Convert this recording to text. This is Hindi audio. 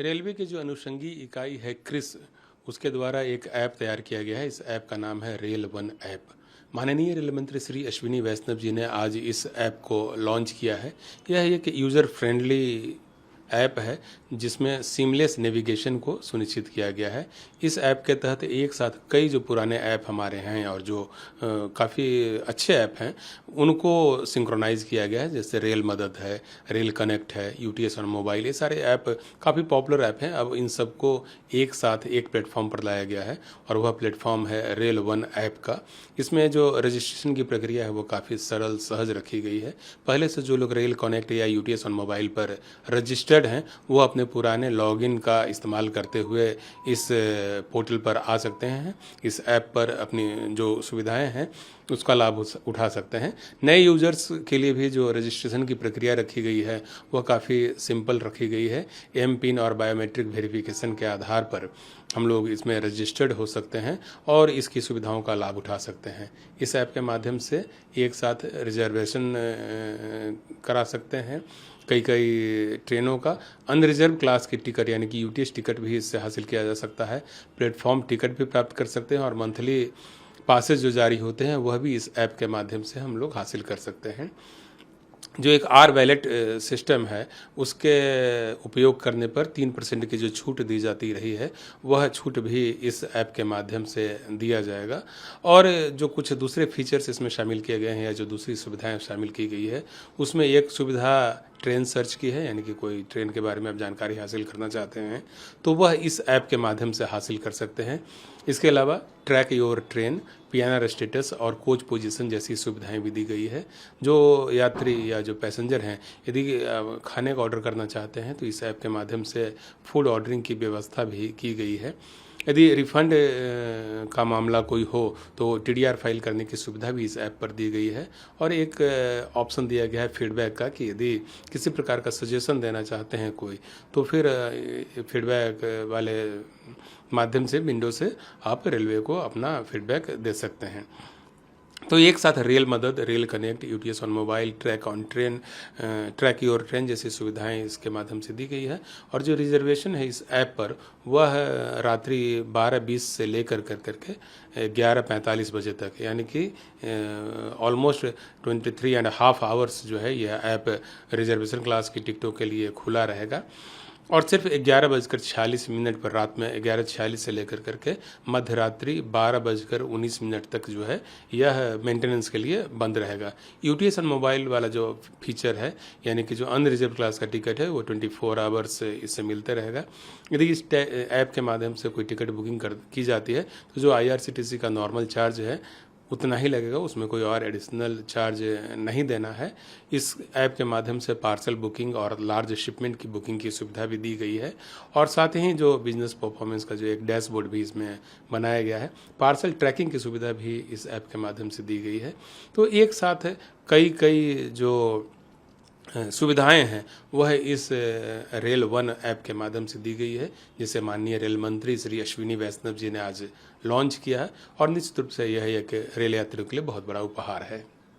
रेलवे की जो अनुषंगी इकाई है क्रिस, उसके द्वारा एक ऐप तैयार किया गया है। इस ऐप का नाम है रेल वन ऐप। माननीय रेल मंत्री श्री अश्विनी वैष्णव जी ने आज इस ऐप को लॉन्च किया है। यह एक यूज़र फ्रेंडली ऐप है जिसमें सीमलेस नेविगेशन को सुनिश्चित किया गया है। इस ऐप के तहत एक साथ कई जो पुराने ऐप हमारे हैं और जो काफ़ी अच्छे ऐप हैं उनको सिंक्रोनाइज़ किया गया है। जैसे रेल मदद है, रेल कनेक्ट है, यूटीएस ऑन मोबाइल, ये सारे ऐप काफ़ी पॉपुलर ऐप हैं। अब इन सबको एक साथ एक प्लेटफॉर्म पर लाया गया है और वह प्लेटफॉर्म है रेल वन ऐप का। इसमें जो रजिस्ट्रेशन की प्रक्रिया है वो काफ़ी सरल सहज रखी गई है। पहले से जो लोग रेल कनेक्ट या यूटीएस ऑन मोबाइल पर रजिस्टर्ड हैं वो अपने पुराने लॉगिन का इस्तेमाल करते हुए इस पोर्टल पर आ सकते हैं। इस ऐप पर अपनी जो सुविधाएं हैं उसका लाभ उठा सकते हैं। नए यूजर्स के लिए भी जो रजिस्ट्रेशन की प्रक्रिया रखी गई है वह काफ़ी सिंपल रखी गई है। एम पिन और बायोमेट्रिक वेरिफिकेशन के आधार पर हम लोग इसमें रजिस्टर्ड हो सकते हैं और इसकी सुविधाओं का लाभ उठा सकते हैं। इस ऐप के माध्यम से एक साथ रिजर्वेशन करा सकते हैं। कई ट्रेनों का अनरिजर्व क्लास की टिकट यानी कि यूटीएस टिकट भी इससे हासिल किया जा सकता है। प्लेटफॉर्म टिकट भी प्राप्त कर सकते हैं और मंथली पासेज जो जारी होते हैं वह भी इस ऐप के माध्यम से हम लोग हासिल कर सकते हैं। जो एक आर वैलेट सिस्टम है उसके उपयोग करने पर 3% की जो छूट दी जाती रही है वह छूट भी इस ऐप के माध्यम से दिया जाएगा। और जो कुछ दूसरे फीचर्स इसमें शामिल किए गए हैं या जो दूसरी सुविधाएं शामिल की गई है उसमें एक सुविधा ट्रेन सर्च की है, यानी कि कोई ट्रेन के बारे में आप जानकारी हासिल करना चाहते हैं तो वह इस ऐप के माध्यम से हासिल कर सकते हैं। इसके अलावा track your train, PNR status और कोच पोजीशन जैसी सुविधाएं भी दी गई है। जो यात्री या जो पैसेंजर हैं यदि खाने का ऑर्डर करना चाहते हैं तो इस ऐप के माध्यम से फूड ऑर्डरिंग की व्यवस्था भी की गई है। यदि रिफंड का मामला कोई हो तो टीडीआर फाइल करने की सुविधा भी इस ऐप पर दी गई है। और एक ऑप्शन दिया गया है फीडबैक का कि यदि किसी प्रकार का सजेशन देना चाहते हैं कोई तो फिर फीडबैक वाले माध्यम से विंडो से आप रेलवे को अपना फीडबैक दे सकते हैं। तो एक साथ रेल मदद, rail connect, UTS on mobile, track on train, track your train जैसी सुविधाएं इसके माध्यम से दी गई है। और जो रिजर्वेशन है इस ऐप पर वह रात्रि 12:20 से लेकर करके 11:45 बजे तक, यानी कि ऑलमोस्ट 23.5 आवर्स जो है यह ऐप रिजर्वेशन क्लास की टिकटों के लिए खुला रहेगा। और सिर्फ 11:46 पर रात में 11:46 से लेकर करके मध्य रात्रि 12:19 तक जो है यह मेंटेनेंस के लिए बंद रहेगा। यूटीएस ऑन मोबाइल वाला जो फीचर है यानी कि जो अनरिजर्व क्लास का टिकट है वो 24 आवर्स इससे मिलते रहेगा। यदि इस ऐप के माध्यम से कोई टिकट बुकिंग की जाती है तो जो आईआरसीटीसी का नॉर्मल चार्ज है उतना ही लगेगा, उसमें कोई और एडिशनल चार्ज नहीं देना है। इस ऐप के माध्यम से पार्सल बुकिंग और लार्ज शिपमेंट की बुकिंग की सुविधा भी दी गई है। और साथ ही जो बिजनेस परफॉर्मेंस का जो एक डैशबोर्ड भी इसमें बनाया गया है, पार्सल ट्रैकिंग की सुविधा भी इस ऐप के माध्यम से दी गई है। तो एक साथ कई जो सुविधाएं हैं वह इस रेल वन ऐप के माध्यम से दी गई है, जिसे माननीय रेल मंत्री श्री अश्विनी वैष्णव जी ने आज लॉन्च किया है। और निश्चित रूप से यह एक रेल यात्रियों के लिए बहुत बड़ा उपहार है।